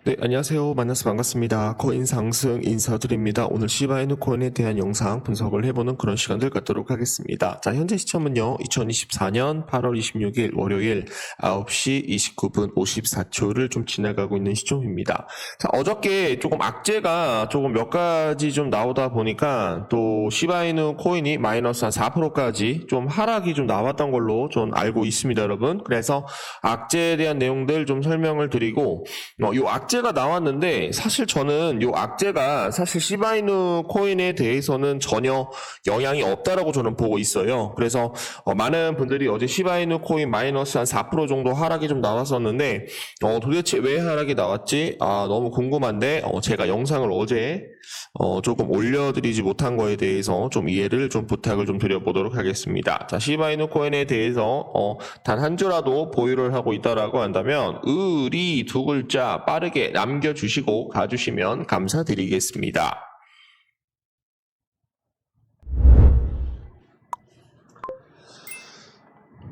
네, 안녕하세요. 만나서 반갑습니다. 코인 상승 인사드립니다. 오늘 시바이누 코인에 대한 영상 분석을 해보는 그런 시간들 갖도록 하겠습니다. 자, 현재 시점은요, 2024년 8월 26일 월요일 9시 29분 54초를 좀 지나가고 있는 시점입니다. 자, 어저께 조금 악재가 조금 몇 가지 좀 나오다 보니까 또 시바이누 코인이 마이너스 한 4%까지 좀 하락이 좀 나왔던 걸로 좀 알고 있습니다, 여러분. 그래서 악재에 대한 내용들 좀 설명을 드리고, 요 악재가 나왔는데 사실 저는 요 악재가 사실 시바이누 코인에 대해서는 전혀 영향이 없다라고 저는 보고 있어요. 그래서 많은 분들이 어제 시바이누 코인 마이너스 한 4% 정도 하락이 좀 나왔었는데 도대체 왜 하락이 나왔지? 너무 궁금한데 제가 영상을 어제 조금 올려드리지 못한 거에 대해서 좀 이해를 좀 부탁을 좀 드려보도록 하겠습니다. 자, 시바이누 코인에 대해서 단 한 주라도 보유를 하고 있다라고 한다면 의리 두 글자 빠르게 남겨주시고 가주시면 감사드리겠습니다.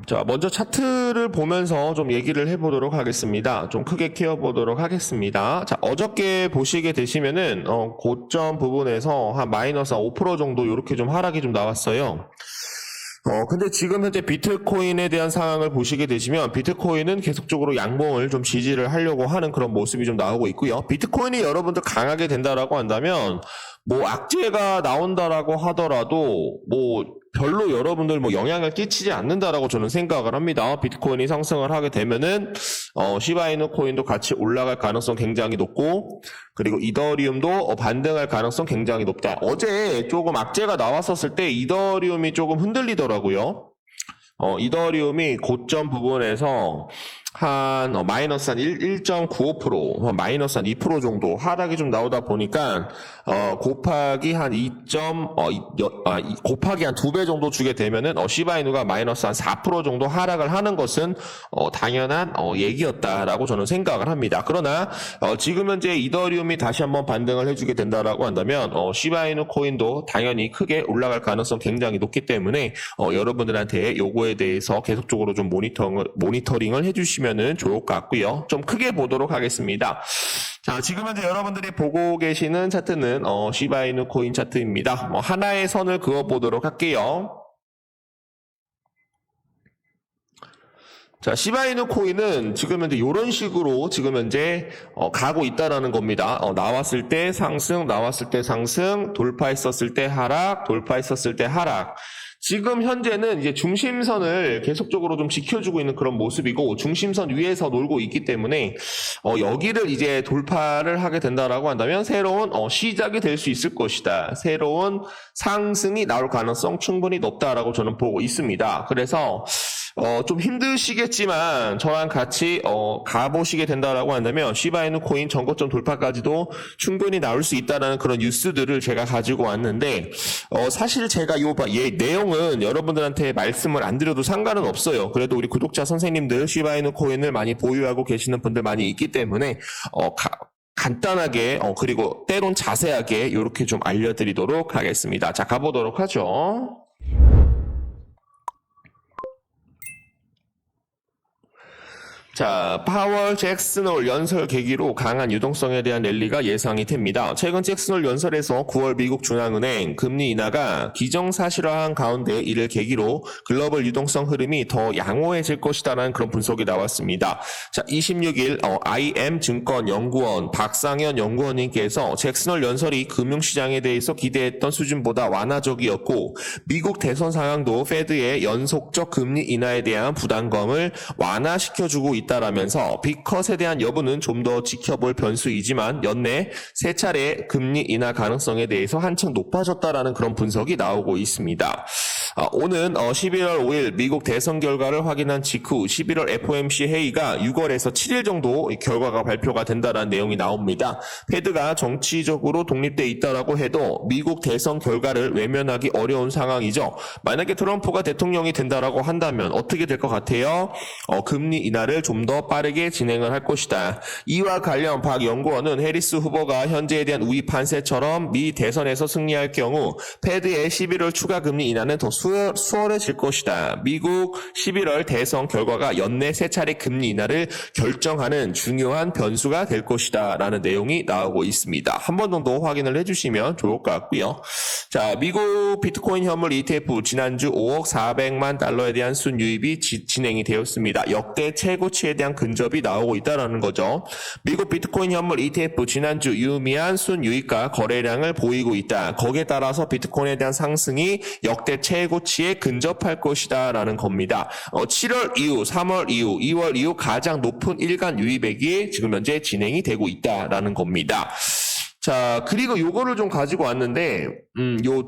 자, 먼저 차트를 보면서 좀 얘기를 해보도록 하겠습니다. 좀 크게 키워보도록 하겠습니다. 자, 어저께 보시게 되시면은 고점 부분에서 한 마이너스 5% 정도 이렇게 좀 하락이 좀 나왔어요. 근데 지금 현재 비트코인에 대한 상황을 보시게 되시면 비트코인은 계속적으로 양봉을 좀 지지를 하려고 하는 그런 모습이 좀 나오고 있고요. 비트코인이 여러분들 강하게 된다라고 한다면 뭐 악재가 나온다라고 하더라도 뭐 별로 여러분들 뭐 영향을 끼치지 않는다라고 저는 생각을 합니다. 비트코인이 상승을 하게 되면은 시바이누 코인도 같이 올라갈 가능성 굉장히 높고, 그리고 이더리움도 반등할 가능성 굉장히 높다. 어제 조금 악재가 나왔었을 때 이더리움이 조금 흔들리더라고요. 이더리움이 고점 부분에서 한 마이너스 한 1.95% 마이너스 한 2% 정도 하락이 좀 나오다 보니까 곱하기 한 곱하기 한 2배 정도 주게 되면은 시바이누가 마이너스 한 4% 정도 하락을 하는 것은 당연한 얘기였다라고 저는 생각을 합니다. 그러나 지금 현재 이더리움이 다시 한번 반등을 해주게 된다라고 한다면 시바이누 코인도 당연히 크게 올라갈 가능성 굉장히 높기 때문에 여러분들한테 요거에 대해서 계속적으로 좀 모니터링을 해주시면 좋을 것 같고요. 좀 크게 보도록 하겠습니다. 자, 지금 현재 여러분들이 보고 계시는 차트는 시바이누 코인 차트입니다. 하나의 선을 그어 보도록 할게요. 자, 시바이누 코인은 지금 현재 이런 식으로 지금 현재 가고 있다라는 겁니다. 나왔을 때 상승, 나왔을 때 상승, 돌파했었을 때 하락, 돌파했었을 때 하락. 지금 현재는 이제 중심선을 계속적으로 좀 지켜주고 있는 그런 모습이고, 중심선 위에서 놀고 있기 때문에 여기를 이제 돌파를 하게 된다라고 한다면 새로운 시작이 될 수 있을 것이다. 새로운 상승이 나올 가능성 충분히 높다라고 저는 보고 있습니다. 그래서 좀 힘드시겠지만 저랑 같이 가보시게 된다라고 한다면 시바이누 코인 전고점 돌파까지도 충분히 나올 수 있다라는 그런 뉴스들을 제가 가지고 왔는데 사실 제가 이 내용은 여러분들한테 말씀을 안 드려도 상관은 없어요. 그래도 우리 구독자 선생님들 시바이누 코인을 많이 보유하고 계시는 분들 많이 있기 때문에 간단하게 그리고 때론 자세하게 이렇게 좀 알려드리도록 하겠습니다. 자, 가보도록 하죠. 자, 파월 잭슨홀 연설 계기로 강한 유동성에 대한 랠리가 예상이 됩니다. 최근 잭슨홀 연설에서 9월 미국 중앙은행 금리 인하가 기정사실화한 가운데 이를 계기로 글로벌 유동성 흐름이 더 양호해질 것이다라는 그런 분석이 나왔습니다. 자, 26일 IM증권 연구원 박상현 연구원님께서 잭슨홀 연설이 금융시장에 대해서 기대했던 수준보다 완화적이었고 미국 대선 상황도 페드의 연속적 금리 인하에 대한 부담감을 완화시켜주고 있다라면서 빅컷에 대한 여부는 좀 더 지켜볼 변수이지만 연내 세 차례 금리 인하 가능성에 대해서 한층 높아졌다라는 그런 분석이 나오고 있습니다. 오는 11월 5일 미국 대선 결과를 확인한 직후 11월 FOMC 회의가 6월에서 7일 정도 결과가 발표가 된다는 내용이 나옵니다. 페드가 정치적으로 독립돼 있다라고 해도 미국 대선 결과를 외면하기 어려운 상황이죠. 만약에 트럼프가 대통령이 된다라고 한다면 어떻게 될 것 같아요? 금리 인하를 좀 더 빠르게 진행을 할 것이다. 이와 관련 박 연구원은 해리스 후보가 현재에 대한 우위 판세처럼 미 대선에서 승리할 경우 페드의 11월 추가 금리 인하는 더 수월해질 것이다. 미국 11월 대선 결과가 연내 3차례 금리 인하를 결정하는 중요한 변수가 될 것이다. 라는 내용이 나오고 있습니다. 한 번 정도 확인을 해주시면 좋을 것 같고요. 자, 미국 비트코인 현물 ETF 지난주 5억 400만 달러에 대한 순유입이 진행이 되었습니다. 역대 최고치에 대한 근접이 나오고 있다는 거죠. 미국 비트코인 현물 ETF 지난주 유의미한 순유입과 거래량을 보이고 있다. 거기에 따라서 비트코인에 대한 상승이 역대 최고치에 근접할 것이다 라는 겁니다. 7월 이후, 3월 이후, 2월 이후 가장 높은 일간 유입액이 지금 현재 진행이 되고 있다라는 겁니다. 자, 그리고 요거를 좀 가지고 왔는데, 요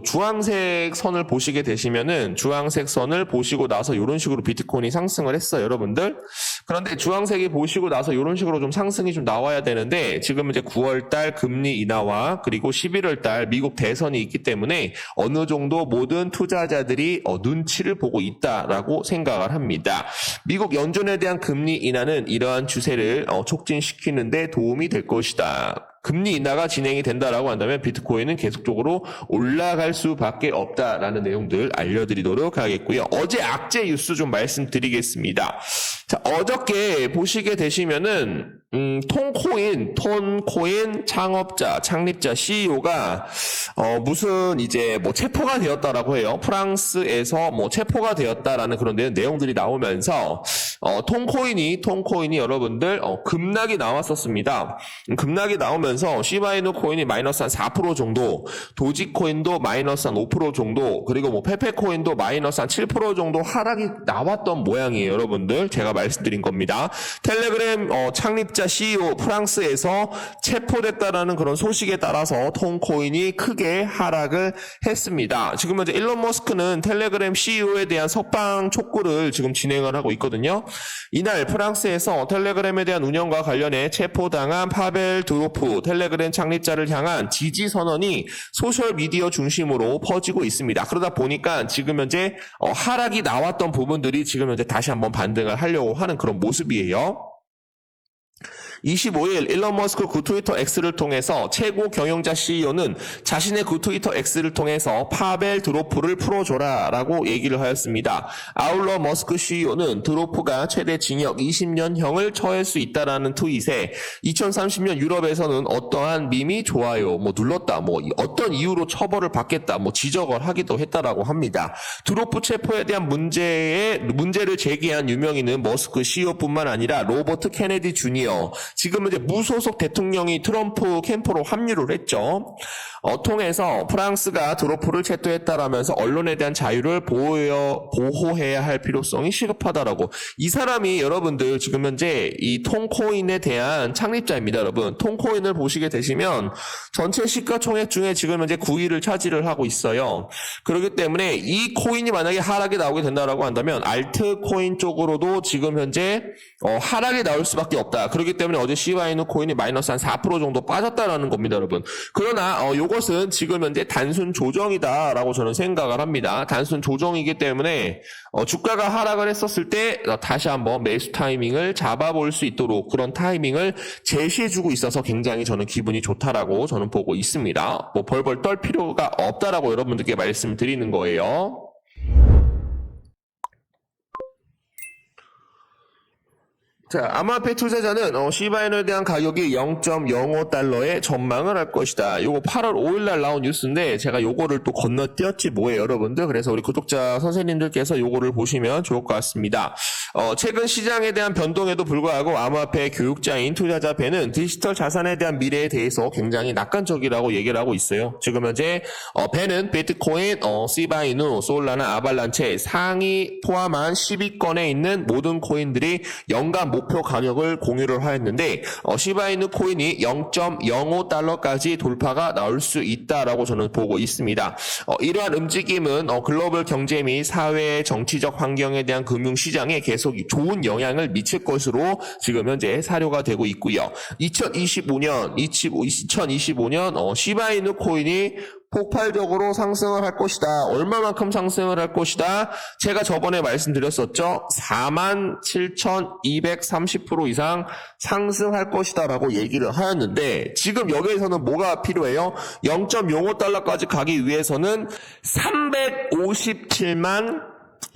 주황색 선을 보시게 되시면은, 주황색 선을 보시고 나서 요런 식으로 비트코인이 상승을 했어요, 여러분들. 그런데 주황색이 보시고 나서 요런 식으로 좀 상승이 좀 나와야 되는데, 지금 이제 9월달 금리 인하와 그리고 11월달 미국 대선이 있기 때문에 어느 정도 모든 투자자들이 눈치를 보고 있다라고 생각을 합니다. 미국 연준에 대한 금리 인하는 이러한 추세를 촉진시키는데 도움이 될 것이다. 금리 인하가 진행이 된다라고 한다면 비트코인은 계속적으로 올라갈 수밖에 없다라는 내용들 알려드리도록 하겠고요. 어제 악재 뉴스 좀 말씀드리겠습니다. 자, 어저께 보시게 되시면은 톤코인 창립자 CEO가 무슨 이제 뭐 체포가 되었다라고 해요. 프랑스에서 뭐 체포가 되었다라는 그런 내용들이 나오면서 톤코인이 여러분들 급락이 나왔었습니다. 급락이 나오면서 시바이누 코인이 마이너스 한 4% 정도, 도지코인도 마이너스 한 5% 정도, 그리고 뭐 페페코인도 마이너스 한 7% 정도 하락이 나왔던 모양이에요, 여러분들. 제가 말씀드린 겁니다. 텔레그램 창립자 CEO 프랑스에서 체포됐다라는 그런 소식에 따라서 톤코인이 크게 하락을 했습니다. 지금 현재 일론 머스크는 텔레그램 CEO에 대한 석방 촉구를 지금 진행을 하고 있거든요. 이날 프랑스에서 텔레그램에 대한 운영과 관련해 체포당한 파벨 드로프 텔레그램 창립자를 향한 지지 선언이 소셜미디어 중심으로 퍼지고 있습니다. 그러다 보니까 지금 현재 하락이 나왔던 부분들이 지금 현재 다시 한번 반등을 하려고 하는 그런 모습이에요. 25일 일론 머스크 구트위터 X를 통해서 최고 경영자 CEO는 자신의 구트위터 X를 통해서 파벨 드로프를 풀어줘라 라고 얘기를 하였습니다. 아울러 머스크 CEO는 드로프가 최대 징역 20년형을 처할 수 있다라는 트윗에 2030년 유럽에서는 어떠한 밈이 좋아요, 뭐 눌렀다, 뭐 어떤 이유로 처벌을 받겠다, 뭐 지적을 하기도 했다라고 합니다. 드로프 체포에 대한 문제를 제기한 유명인은 머스크 CEO뿐만 아니라 로버트 케네디 주니어, 지금은 이제 무소속 대통령이 트럼프 캠프로 합류를 했죠. 통해서 프랑스가 드로프를 체포했다라면서 언론에 대한 자유를 보호해야 할 필요성이 시급하다라고. 이 사람이 여러분들 지금 현재 이 톤코인에 대한 창립자입니다, 여러분. 톤코인을 보시게 되시면 전체 시가총액 중에 지금 현재 9위를 차지를 하고 있어요. 그렇기 때문에 이 코인이 만약에 하락이 나오게 된다라고 한다면 알트코인 쪽으로도 지금 현재 하락이 나올 수밖에 없다. 그렇기 때문에 어제 시바이누 코인이 마이너스 한 4% 정도 빠졌다라는 겁니다, 여러분. 그러나 요것은 지금 현재 단순 조정이다라고 저는 생각을 합니다. 단순 조정이기 때문에 주가가 하락을 했었을 때 다시 한번 매수 타이밍을 잡아볼 수 있도록 그런 타이밍을 제시해주고 있어서 굉장히 저는 기분이 좋다라고 저는 보고 있습니다. 뭐 벌벌 떨 필요가 없다라고 여러분들께 말씀드리는 거예요. 자, 암호화폐 투자자는 시바이누에 대한 가격이 0.05달러에 전망을 할 것이다. 요거 8월 5일날 나온 뉴스인데 제가 요거를 또 건너뛰었지 뭐예요, 여러분들. 그래서 우리 구독자 선생님들께서 요거를 보시면 좋을 것 같습니다. 최근 시장에 대한 변동에도 불구하고 암호화폐 교육자인 투자자 벤은 디지털 자산에 대한 미래에 대해서 굉장히 낙관적이라고 얘기를 하고 있어요. 지금 현재 벤은 비트코인, 시바이누, 솔라나, 아발란체 상위 포함한 10위권에 있는 모든 코인들이 연간 목표 가격을 공유를 하였는데 시바이누 코인이 0.05달러까지 돌파가 나올 수 있다라고 저는 보고 있습니다. 이러한 움직임은 글로벌 경제 및 사회 정치적 환경에 대한 금융시장에 계속 좋은 영향을 미칠 것으로 지금 현재 사료가 되고 있고요. 2025년 시바이누 코인이 폭발적으로 상승을 할 것이다. 얼마만큼 상승을 할 것이다? 제가 저번에 말씀드렸었죠. 47,230% 이상 상승할 것이다 라고 얘기를 하였는데 지금 여기에서는 뭐가 필요해요? 0.05달러까지 가기 위해서는 357만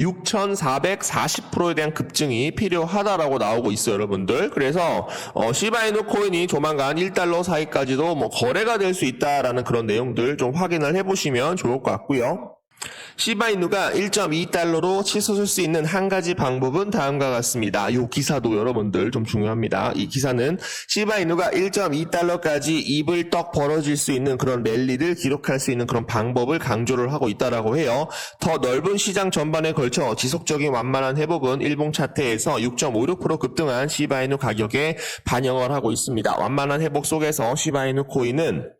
6,440%에 대한 급증이 필요하다라고 나오고 있어요, 여러분들. 그래서 시바이누 코인이 조만간 1달러 사이까지도 뭐 거래가 될 수 있다라는 그런 내용들 좀 확인을 해보시면 좋을 것 같고요. 시바이누가 1.2달러로 치솟을 수 있는 한 가지 방법은 다음과 같습니다. 이 기사도 여러분들 좀 중요합니다. 이 기사는 시바이누가 1.2달러까지 입을 떡 벌어질 수 있는 그런 랠리를 기록할 수 있는 그런 방법을 강조를 하고 있다라고 해요. 더 넓은 시장 전반에 걸쳐 지속적인 완만한 회복은 일봉 차트에서 6.56% 급등한 시바이누 가격에 반영을 하고 있습니다. 완만한 회복 속에서 시바이누 코인은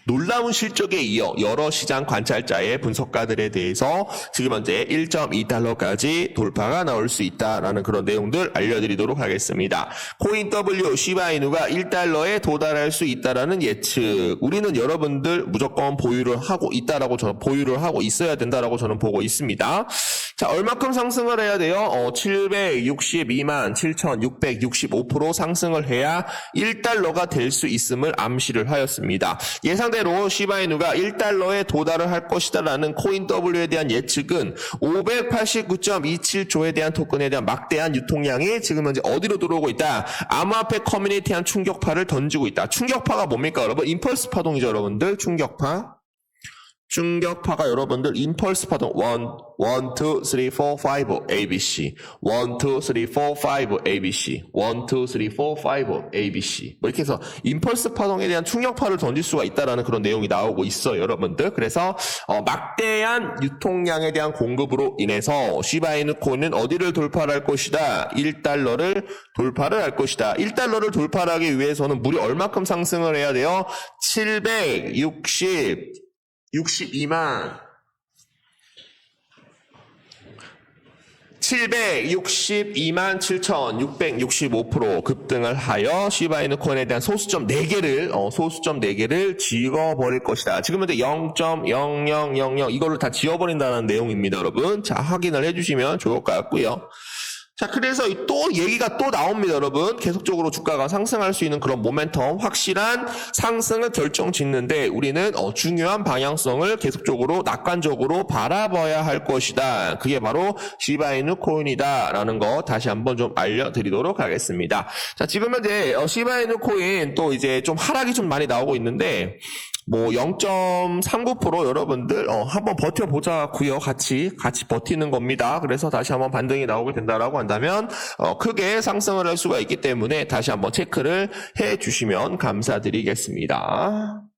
놀라운 실적에 이어 여러 시장 관찰자의 분석가들에 대해서 지금 현재 1.2달러까지 돌파가 나올 수 있다라는 그런 내용들 알려드리도록 하겠습니다. 코인 W 시바이누가 1달러에 도달할 수 있다라는 예측. 우리는 여러분들 무조건 보유를 하고 있다라고 보유를 하고 있어야 된다라고 저는 보고 있습니다. 자, 얼마큼 상승을 해야 돼요? 762만 7,665% 상승을 해야 1달러가 될 수 있음을 암시를 하였습니다. 예상대로 시바이누가 1달러에 도달을 할 것이다라는 코인 W에 대한 예측은 589.27조에 대한 토큰에 대한 막대한 유통량이 지금 현재 어디로 들어오고 있다? 암호화폐 커뮤니티한 충격파를 던지고 있다. 충격파가 뭡니까, 여러분? 임펄스 파동이죠, 여러분들. 충격파가 여러분들 임펄스 파동 1, 2, 3, 4, 5 ABC 1, 2, 3, 4, 5 ABC 1, 2, 3, 4, 5 ABC 뭐 이렇게 해서 임펄스 파동에 대한 충격파를 던질 수가 있다라는 그런 내용이 나오고 있어요, 여러분들. 그래서 막대한 유통량에 대한 공급으로 인해서 시바이누 코인은 어디를 돌파를 할 것이다? 1달러를 돌파를 할 것이다. 1달러를 돌파하기 위해서는 무려 얼마큼 상승을 해야 돼요? 762만 765% 급등을 하여 시바이누 코인에 대한 소수점 4개를 지워버릴 것이다. 지금 현재 0.0000 이거를 다 지워버린다는 내용입니다, 여러분. 자, 확인을 해주시면 좋을 것 같고요. 자, 그래서 또 얘기가 또 나옵니다, 여러분. 계속적으로 주가가 상승할 수 있는 그런 모멘텀, 확실한 상승을 결정짓는데 우리는 중요한 방향성을 계속적으로 낙관적으로 바라봐야 할 것이다. 그게 바로 시바이누 코인이다라는 거 다시 한번 좀 알려드리도록 하겠습니다. 자, 지금 현재 시바이누 코인 또 이제 좀 하락이 좀 많이 나오고 있는데 뭐 0.39% 여러분들 한번 버텨보자고요. 같이 버티는 겁니다. 그래서 다시 한번 반등이 나오게 된다라고 한다면 크게 상승을 할 수가 있기 때문에 다시 한번 체크를 해 주시면 감사드리겠습니다.